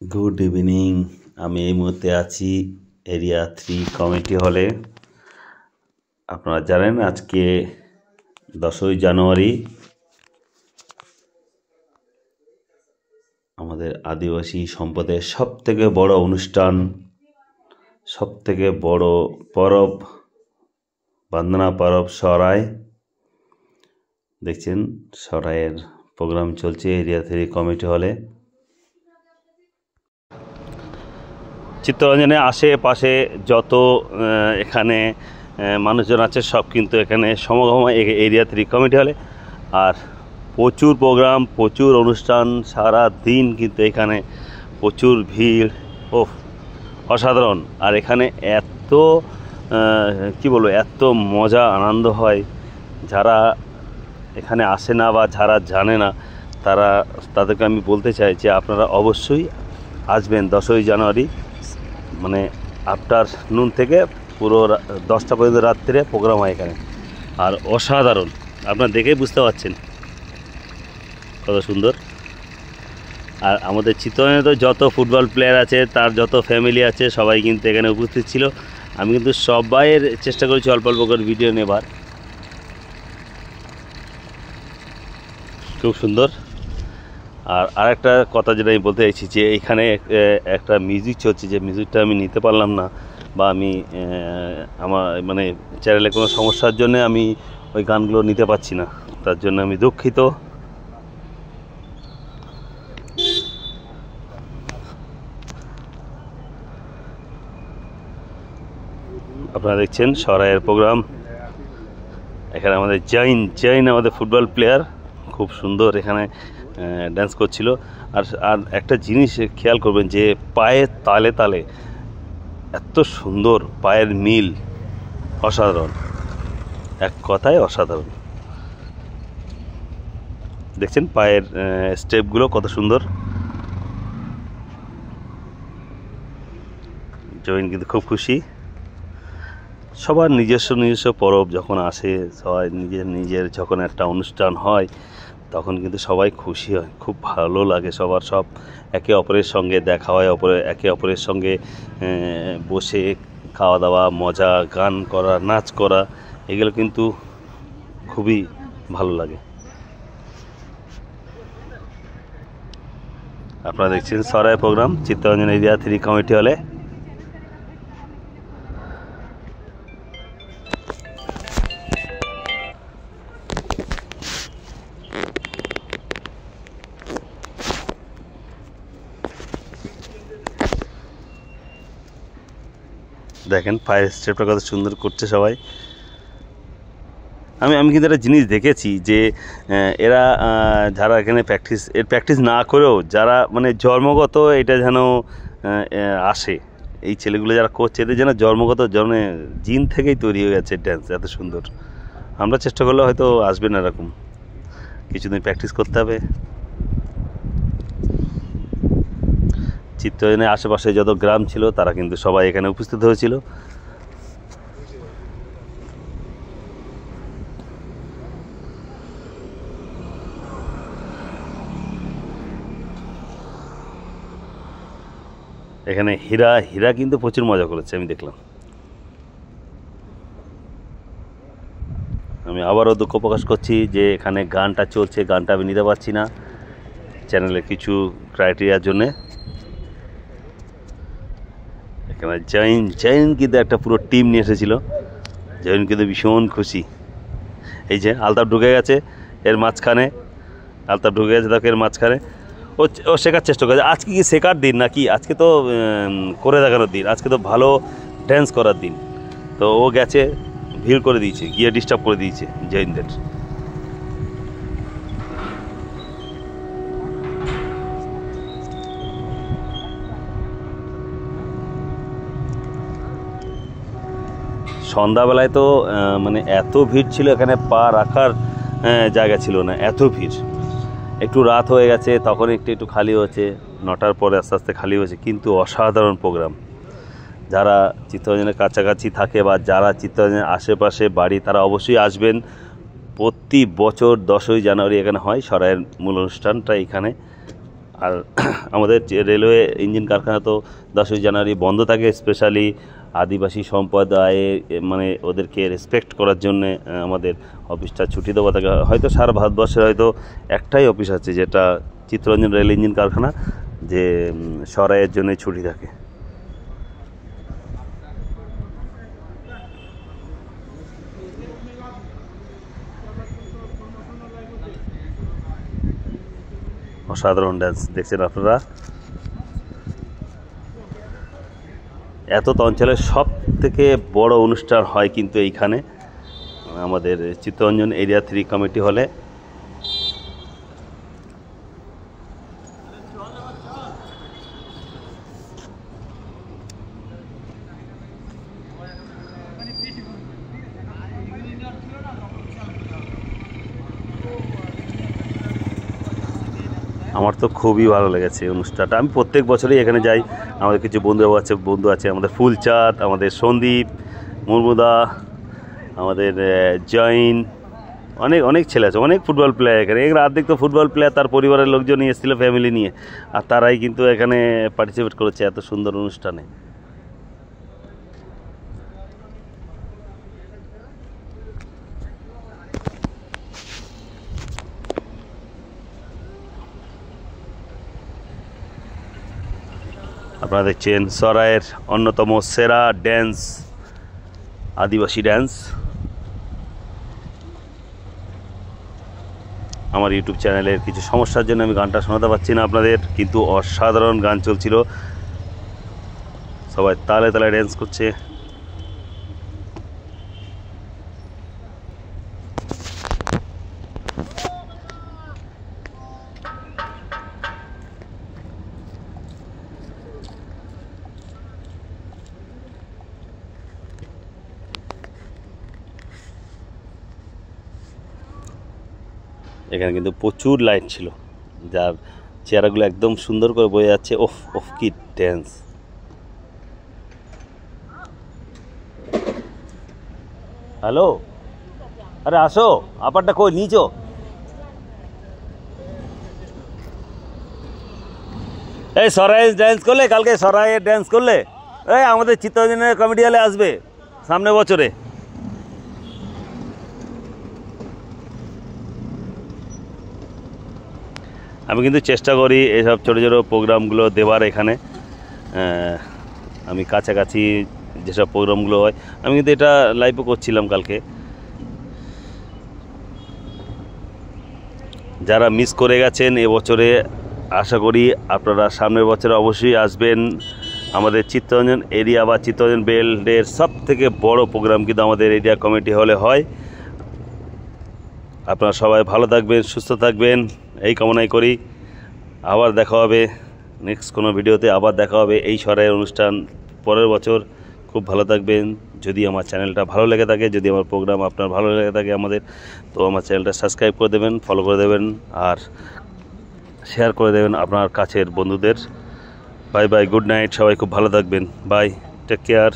Good evening. আমি এই মুহূর্তে আছি এরিয়া 3 কমিটি হলে। আপনারা জানেন আজকে 10ই জানুয়ারি আমাদের আদিবাসী সম্প্রদায়ের সবথেকে বড় অনুষ্ঠান, সবথেকে বড় পরব, বন্দনা পরব সরাই। দেখছেন সরাইয়ের প্রোগ্রাম চলছে এরিয়া 3 কমিটি হলে। চিত্তরঞ্জনে আশেপাশে যত এখানে মানুষজন আছে সব কিন্তু এখানে সমাগম এরিয়া 3 কমিটি হলে। আর প্রচুর প্রোগ্রাম, প্রচুর অনুষ্ঠান, সারা দিন কিন্তু এখানে প্রচুর ভিড়, ও অসাধারণ। আর এখানে এত কি বলবো, এত মজা আনন্দ হয়। যারা এখানে আসে না বা যারা জানে না তাদেরকে আমি বলতে চাই যে আপনারা অবশ্যই আসবেন 10ই জানুয়ারি, মানে আফটার নুন থেকে পুরো 10টা পর্যন্ত রাত্রে প্রোগ্রাম হয় এখানে। আর অসাধারণ, আপনারা দেখেই বুঝতে পারছেন কত সুন্দর। আর আমাদের চিত্তরঞ্জনে তো যত ফুটবল প্লেয়ার আছে, তার যত ফ্যামিলি আছে, সবাই কিন্তু এখানে উপস্থিত ছিল। আমি কিন্তু সবাইয়ের চেষ্টা করেছি অল্প অল্প করে ভিডিও নেবার। খুব সুন্দর। আর আরেকটা কথা যেটা আমি বলতে চাইছি যে এখানে একটা মিউজিক চলছে, যে মিউজিকটা আমি নিতে পারলাম না, বা আমি আমার মানে চ্যানেলে কোনো সমস্যার জন্য আমি ওই গানগুলো নিতে পারছি না, তার জন্য আমি দুঃখিত। আপনারা দেখছেন সরাইয়ের প্রোগ্রাম। এখানে আমাদের জৈন আমাদের ফুটবল প্লেয়ার খুব সুন্দর এখানে ড্যান্স করছিল। আর একটা জিনিস খেয়াল করবেন যে পায়ের তালে তালে এত সুন্দর পায়ের মিল, অসাধারণ, এক কথায় অসাধারণ। দেখছেন পায়ের স্টেপগুলো কত সুন্দর। জৈন কিন্তু খুব খুশি। সবার নিজস্ব পরব যখন আসে, সবাই নিজের যখন একটা অনুষ্ঠান হয়, তখন কিন্তু সবাই খুশি হয়, খুব ভালো লাগে। সবার সব একে অপরের সঙ্গে দেখা হয়, একে অপরের সঙ্গে বসে খাওয়া দাওয়া, মজা, গান করা, নাচ করা, এগুলো কিন্তু খুবই ভালো লাগে। আপনারা দেখছেন সরাই প্রোগ্রাম চিত্তরঞ্জন এরিয়া 3 কমিটি হলে। দেখেন ফায়ার স্টেপটা কত সুন্দর করছে সবাই। আমি কিন্তু একটা জিনিস দেখেছি যে এরা যারা এখানে প্র্যাকটিস না করেও, যারা মানে জন্মগত এটা যেন আসে, এই ছেলেগুলো যারা করছে এদের যেন জন্মগত জিন থেকেই তৈরি হয়ে গেছে ড্যান্স এত সুন্দর। আমরা চেষ্টা করলে হয়তো আসবে না, এরকম কিছুদিন প্র্যাকটিস করতে হবে। চিত্তরঞ্জনের আশেপাশে যত গ্রাম ছিল তারা কিন্তু সবাই এখানে উপস্থিত হয়েছিল। এখানে হীরা কিন্তু প্রচুর মজা করেছে, আমি দেখলাম। আমি আবারও দুঃখ প্রকাশ করছি যে এখানে গানটা চলছে, গানটা আমি নিতে পারছি না চ্যানেলের কিছু ক্রাইটেরিয়ার জন্যে। এখানে জৈন কিন্তু একটা পুরো টিম নিয়ে এসেছিল। জৈন কিন্তু ভীষণ খুশি। এই যে আলতাফ ঢুকে গেছে এর মাঝখানে, দেখো এর মাঝখানে ও শেখার চেষ্টা করে। আজকে কি শেখার দিন নাকি, আজকে তো করে দেখানোর দিন, আজকে তো ভালো ড্যান্স করার দিন। তো ও গেছে, ভিড় করে দিয়েছে, গিয়ে ডিস্টার্ব করে দিয়েছে জৈনদের। সন্ধ্যাবেলায় তো মানে এত ভিড় ছিল, এখানে পা রাখার জায়গা ছিল না, এত ভিড়। একটু রাত হয়ে গেছে, তখন একটু খালি হয়েছে, 9টার পরে আস্তে আস্তে খালি হয়েছে। কিন্তু অসাধারণ প্রোগ্রাম। যারা চিত্তরঞ্জনের কাছাকাছি থাকে বা যারা চিত্তরঞ্জনের আশেপাশে বাড়ি, তারা অবশ্যই আসবেন। প্রতি বছর 10ই জানুয়ারি এখানে হয় সরাইয়ের মূল অনুষ্ঠানটা এখানে। আর আমাদের রেলওয়ে ইঞ্জিন কারখানা তো 10ই জানুয়ারি বন্ধ থাকে, স্পেশালি আদিবাসী সম্প্রদায়ে মানে ওদেরকে রেসপেক্ট করার জন্যে আমাদের অফিসটা ছুটি দেওয়া থাকে। হয়তো সারা ভারতবর্ষের হয়তো একটাই অফিস আছে যেটা চিত্তরঞ্জন রেল ইঞ্জিন কারখানা, যে সরাইয়ের জন্য ছুটি থাকে। অসাধারণ ড্যান্স দেখছেন আপনারা। এত অঞ্চলের সব থেকে বড় অনুষ্ঠান হয় কিন্তু এইখানে আমাদের চিত্তরঞ্জন এরিয়া 3 কমিটি হলে। আমার তো খুবই ভালো লেগেছে অনুষ্ঠানটা। আমি প্রত্যেক বছরই এখানে যাই। আমাদের কিছু বন্ধু আছে আমাদের ফুলচাঁদ, আমাদের সন্দীপ মুর্মুদা, আমাদের জৈন, অনেক ছেলে আছে, অনেক ফুটবল প্লেয়ার এখানে। এখানে অর্ধেক তো ফুটবল প্লেয়ার তার পরিবারের লোকজন এসেছিল ফ্যামিলি নিয়ে, আর তারাই কিন্তু এখানে পার্টিসিপেট করেছে এত সুন্দর অনুষ্ঠানে। আপনারা দেখছেন সরাইয়ের অন্যতম সেরা ড্যান্স, আদিবাসী ড্যান্স। আমার ইউটিউব চ্যানেলের কিছু সমস্যার জন্য আমি গানটা শোনাতে পারছি না আপনাদের, কিন্তু অসাধারণ গান চলছিল, সবাই তালে তালে ড্যান্স করছে। এখানে কিন্তু প্রচুর লাইট ছিল, যার চেহারাগুলো একদম সুন্দর করে বোঝা যাচ্ছে। ওফ কি ড্যান্স! হ্যালো, আরে আসো, আপারটা কই নিচো। এই সরাই ড্যান্স করলে, কালকে সরাইয়ের ড্যান্স করলে, এই আমাদের চিত্তরঞ্জনের কমিটি হলে আসবে সামনে বছরে। আমি কিন্তু চেষ্টা করি এইসব ছোটো ছোটো প্রোগ্রামগুলো দেওয়ার এখানে। আমি কাছাকাছি যেসব প্রোগ্রামগুলো হয়, আমি কিন্তু এটা লাইভও করছিলাম কালকে। যারা মিস করে গেছেন এবছরে, আশা করি আপনারা সামনের বছরে অবশ্যই আসবেন। আমাদের চিত্তরঞ্জন এরিয়া বা চিত্তরঞ্জন বেল্টের সব থেকে বড় প্রোগ্রাম কিন্তু আমাদের এরিয়া কমিটি হলে হয়। আপনারা সবাই ভালো থাকবেন, সুস্থ থাকবেন, এই কামনাই করি। আবার দেখা হবে নেক্সট কোনো ভিডিওতে, আবার দেখা হবে এই সরাইয়ের অনুষ্ঠান পরের বছর। খুব ভালো থাকবেন। যদি আমার চ্যানেলটা ভালো লেগে থাকে, যদি আমার প্রোগ্রাম আপনার ভালো লেগে থাকে আমাদের, তো আমার চ্যানেলটা সাবস্ক্রাইব করে দেবেন, ফলো করে দেবেন, আর শেয়ার করে দেবেন আপনার কাছের বন্ধুদের। বাই বাই, গুড নাইট, সবাই খুব ভালো থাকবেন, বাই, টেক কেয়ার।